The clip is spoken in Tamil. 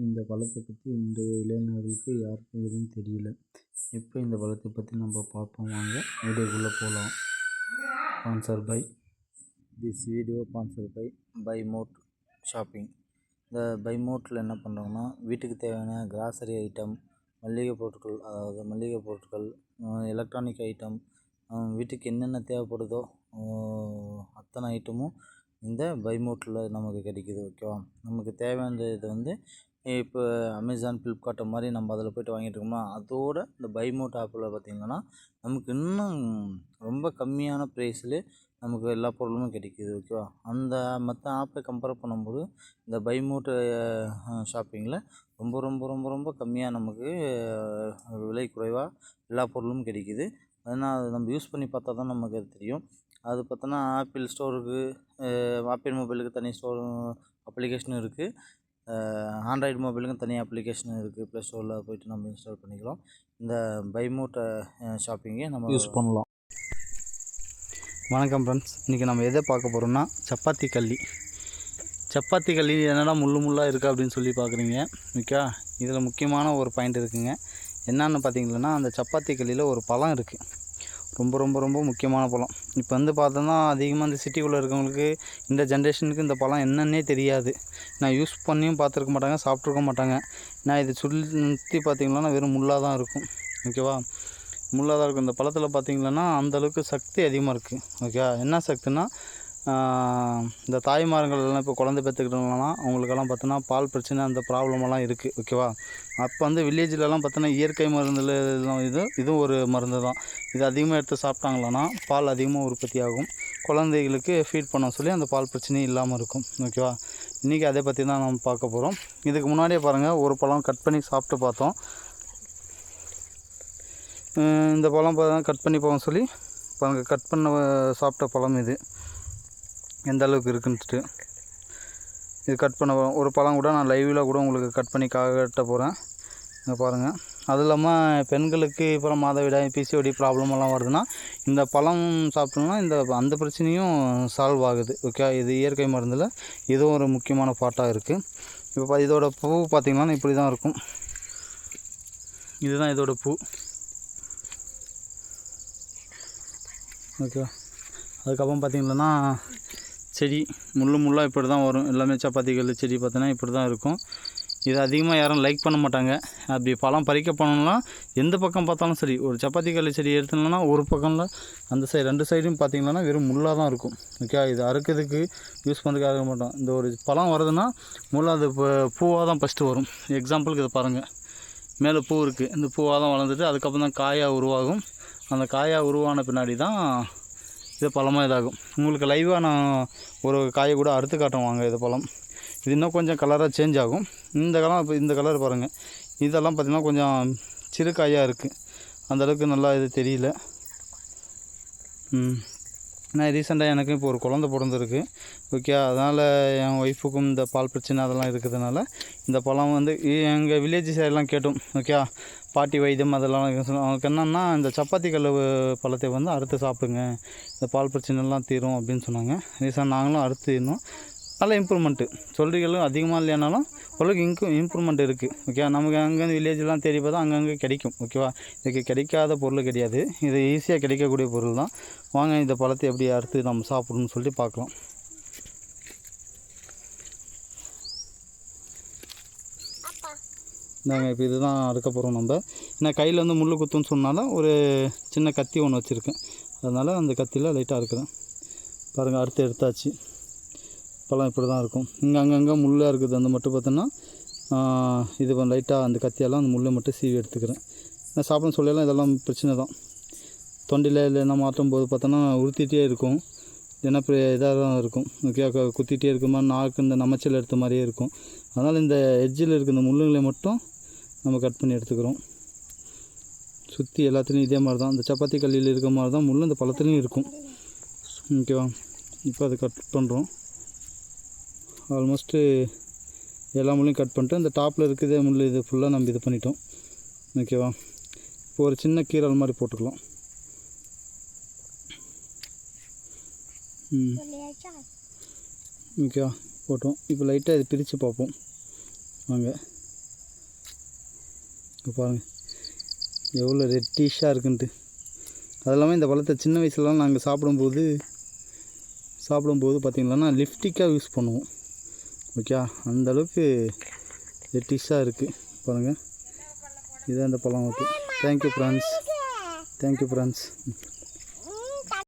இந்த பழத்தை பற்றி இன்றைய இளைஞர்களுக்கு யாருக்கும் எதுவும் தெரியல. இப்போ இந்த பழத்தை பற்றி நம்ம பார்ப்போம், வாங்க வீடியோக்குள்ளே போகலாம். Sponsor by this video sponsor by mode shopping. இந்த பை மோட்டில் என்ன பண்ணுறாங்கன்னா, வீட்டுக்கு தேவையான கிராசரி ஐட்டம், மளிகை பொருட்கள், எலக்ட்ரானிக் ஐட்டம், வீட்டுக்கு என்னென்ன தேவைப்படுதோ அத்தனை ஐட்டமும் இந்த பை மோட்டில் நமக்கு கிடைக்கிது. ஓகேவா? நமக்கு தேவையான இது இப்போ அமேசான், ஃப்ளிப்கார்ட் மாதிரி நம்ம அதில் போய்ட்டு வாங்கிட்டு இருக்கோம்னா, அதோட இந்த பை மோட் ஆப்பில் பார்த்திங்கன்னா நமக்கு இன்னும் ரொம்ப கம்மியான ப்ரைஸில் நமக்கு எல்லா பொருளும் கிடைக்கிது. ஓகேவா? அந்த மற்ற ஆப்பை கம்பேர் பண்ணும்போது இந்த பை மோட் ஷாப்பிங்கில் ரொம்ப ரொம்ப ரொம்ப ரொம்ப கம்மியாக நமக்கு விலை குறைவாக எல்லா பொருளும் கிடைக்கிது. அதனால் நம்ம யூஸ் பண்ணி பார்த்தா தான் நமக்கு அது தெரியும். அது பார்த்தோன்னா ஆப்பிள் ஸ்டோருக்கு, ஆப்பிள் மொபைலுக்கு தனி ஸ்டோர் அப்ளிகேஷனும் இருக்குது, ஆண்ட்ராய்டு மொபைலுக்கும் தனி அப்ளிகேஷனும் இருக்குது. ப்ளே ஸ்டோரில் போய்ட்டு நம்ம இன்ஸ்டால் பண்ணிக்கலாம். இந்த பை மோட் ஷாப்பிங்கை நம்ம யூஸ் பண்ணலாம். வணக்கம் ஃப்ரெண்ட்ஸ், இன்றைக்கி நம்ம எதை பார்க்க போகிறோம்னா சப்பாத்தி கல்லி என்னடா முள்ளாக இருக்குது அப்படின்னு சொல்லி பார்க்குறீங்க. ஓகே, இதில் முக்கியமான ஒரு பாயிண்ட் இருக்குங்க. என்னென்னு பார்த்தீங்கன்னா, அந்த சப்பாத்தி கல்லியில் ஒரு பழம் இருக்குது, ரொம்ப ரொம்ப ரொம்ப முக்கியமான பழம். இப்போ பார்த்தோன்னா அதிகமாக இந்த சிட்டிக்குள்ளே இருக்கவங்களுக்கு, இந்த ஜென்ரேஷனுக்கு இந்த பழம் என்னன்னே தெரியாது. நான் யூஸ் பண்ணியும் பார்த்துருக்க மாட்டாங்க, சாப்பிட்ருக்க மாட்டாங்க. நான் இது சுற்றி பார்த்திங்கன்னா வெறும் முள்ளாக தான் இருக்கும். ஓகேவா? முள்ளாக தான் இருக்கும். இந்த பழத்தில் பார்த்திங்கன்னா அந்தளவுக்கு சக்தி அதிகமாக இருக்குது. ஓகே, என்ன சக்தினா, இந்த தாய்மார்கள்லாம் இப்போ குழந்தை பெற்றுக்கிட்டவங்களாம் அவங்களுக்கெல்லாம் பார்த்தோன்னா பால் பிரச்சனை, அந்த ப்ராப்ளமெல்லாம் இருக்குது. ஓகேவா? அப்போ வில்லேஜ்லலாம் பார்த்தோன்னா இயற்கை மருந்தில் இதுவும் ஒரு மருந்து தான். இது அதிகமாக எடுத்து சாப்பிட்டாங்களான்னா பால் அதிகமாக உற்பத்தி ஆகும், குழந்தைகளுக்கு ஃபீட் பண்ண சொல்லி அந்த பால் பிரச்சனையும் இல்லாமல் இருக்கும். ஓகேவா? இன்றைக்கி அதை பற்றி தான் நம்ம பார்க்க போகிறோம். இதுக்கு முன்னாடியே பாருங்கள், ஒரு பழம் கட் பண்ணி சாப்பிட்டு பார்த்தோம். இந்த பழம் கட் பண்ணி போக சொல்லி பாருங்கள், கட் பண்ண சாப்பிட்ட பழம் இது எந்த அளவுக்கு இருக்குன்ட்டு. இது கட் பண்ண ஒரு பழம் கூட நான் லைவில் கூட உங்களுக்கு கட் பண்ணி காட்ட போகிறேன். இங்கே பாருங்கள். அது இல்லாமல் பெண்களுக்கு இப்போ மாதவிடாய், பிசிஓடி ப்ராப்ளமெல்லாம் வருதுன்னா இந்த பழம் சாப்பிட்டோம்னா அந்த பிரச்சனையும் சால்வ் ஆகுது. ஓகே, இது இயற்கை மருந்தில் இதுவும் ஒரு முக்கியமான பார்ட்டாக இருக்குது. இப்போ இதோட பூ பார்த்திங்கன்னா இப்படி தான் இருக்கும். இதுதான் இதோட பூ. ஓகே, அதுக்கப்புறம் பார்த்திங்கன்னா செடி முள்ளாக இப்படி தான் வரும். எல்லாமே சப்பாத்திகள் செடி பார்த்தோன்னா இப்படி தான் இருக்கும். இது அதிகமாக யாரும் லைக் பண்ண மாட்டாங்க. அப்படி பழம் பறிக்க போனோம்னா எந்த பக்கம் பார்த்தாலும் சரி, ஒரு சப்பாத்தி கல் செடி எடுத்தோம்னா ஒரு பக்கம்ல அந்த சைடு 2 சைடும் பார்த்திங்கன்னா வெறும் முள்ளாக தான் இருக்கும். ஓகே, இது அறுக்கிறதுக்கு யூஸ் பண்ணுறதுக்காக மாட்டோம். இந்த ஒரு பழம் வருதுன்னா முள்ளாக அது பூவாக தான் ஃபஸ்ட்டு வரும். எக்ஸாம்பிளுக்கு இதை பாருங்கள், மேலே பூ இருக்குது, இந்த பூவாக தான் வளர்ந்துட்டு அதுக்கப்புறம் தான் காயாக உருவாகும். அந்த காயாக உருவான பின்னாடி தான் இது பழமாக இதாகும். உங்களுக்கு லைவாக நான் ஒரு காயை கூட அறுத்து காட்டுவாங்க. இது பழம் இது இன்னும் கொஞ்சம் கலராக சேஞ்ச் ஆகும். இந்த கலர் பாருங்கள், இதெல்லாம் பார்த்திங்கன்னா கொஞ்சம் சிறு காயாக இருக்குது, அந்தளவுக்கு நல்லா இது தெரியல. நான் ரீசெண்டாக எனக்கு இப்போ ஒரு குழந்த பிறந்திருக்கு. ஓகே, அதனால் என் ஒய்ஃபுக்கும் இந்த பால் பிரச்சனை அதெல்லாம் இருக்கிறதுனால இந்த பழம் எங்கள் வில்லேஜ் சைடெலாம் கேட்டோம். ஓகே, பாட்டி வைத்தியம் அதெல்லாம் அவங்களுக்கு என்னென்னா, இந்த சப்பாத்தி கல் பழத்தை அறுத்து சாப்பிடுங்க, இந்த பால் பிரச்சனைலாம் தீரும் அப்படின்னு சொன்னாங்க. ரீசெண்டாக நாங்களும் அறுத்து இருந்தோம். நல்ல இம்ப்ரூவ்மெண்ட்டு, சொல்லிகளும் அதிகமாக இல்லைனாலும் ஓரளவுக்கு இம்ப்ரூவ்மெண்ட் இருக்குது. ஓகே, நமக்கு அங்கேருந்து வில்லேஜெலாம் தேடி பார்த்தா அங்கங்கே கிடைக்கும். ஓகேவா? இதுக்கு கிடைக்காத பொருள் கிடையாது, இது ஈஸியாக கிடைக்கக்கூடிய பொருள் தான். வாங்க இந்த பழத்தை எப்படி அறுத்து நம்ம சாப்பிடணும்னு சொல்லிட்டு பார்க்கலாம். நாங்கள் இப்போ இதுதான் அறுக்க போகிறோம் நம்ம. ஏன்னா கையில் முள் குத்துன்னு சொன்னாலும் ஒரு சின்ன கத்தி ஒன்று வச்சுருக்கேன், அதனால் அந்த கத்தியில் லைட்டாக அறுக்கிறேன். பாருங்கள், எடுத்தாச்சு. பழம் இப்படி தான் இருக்கும். இங்கே அங்கங்கே முள்ளாக இருக்குது. அந்த மட்டும் பார்த்தோன்னா இது லைட்டாக அந்த கத்தியெல்லாம் அந்த முள்ளை மட்டும் சீவி எடுத்துக்கிறேன். நான் சாப்பிட்ணும் சொல்லலாம், இதெல்லாம் பிரச்சனை தான். தொண்டையில் இல்லைன்னா மாற்றும் போது பார்த்தோன்னா உறுத்திட்டே இருக்கும், ஏன்னா இப்போ இதாக தான் இருக்கும். ஓகே, குத்திகிட்டே இருக்குமா, நாக்கு இந்த நமச்சல் எடுத்த மாதிரியே இருக்கும். அதனால் இந்த எட்ஜில் இருக்க இந்த முள்ளுங்களை மட்டும் நம்ம கட் பண்ணி எடுத்துக்கிறோம். சுற்றி எல்லாத்துலேயும் இதே மாதிரி தான், இந்த சப்பாத்தி கல்லியில் இருக்க மாதிரி தான் முள் இந்த பழத்துலேயும் இருக்கும். ஓகேவா? இப்போ அதை கட் பண்ணுறோம். ஆல்மோஸ்ட்டு எல்லா முள்ளையும் கட் பண்ணிட்டு இந்த டாப்பில் இருக்கிறதே முள் இது ஃபுல்லாக நம்ம இது பண்ணிட்டோம். ஓகேவா? இப்போ ஒரு சின்ன கீரல் மாதிரி போட்டுக்கலாம். ஓகேவா? போட்டோம். இப்போ லைட்டாக இது பிரித்து பார்ப்போம் வாங்க. இப்போ பாருங்கள் எவ்வளோ ரெட்டிஷாக இருக்குன்ட்டு. அது இல்லாமல் இந்த பழத்தை சின்ன வயசுலலாம் நாங்கள் சாப்பிடும்போது பார்த்திங்கன்னா லிப்டிக்காக யூஸ் பண்ணுவோம். ஓகே, அந்தளவுக்கு ரெட்டிஷாக இருக்குது பாருங்கள். இதுதான் இந்த பழம். Okay, thank you friends.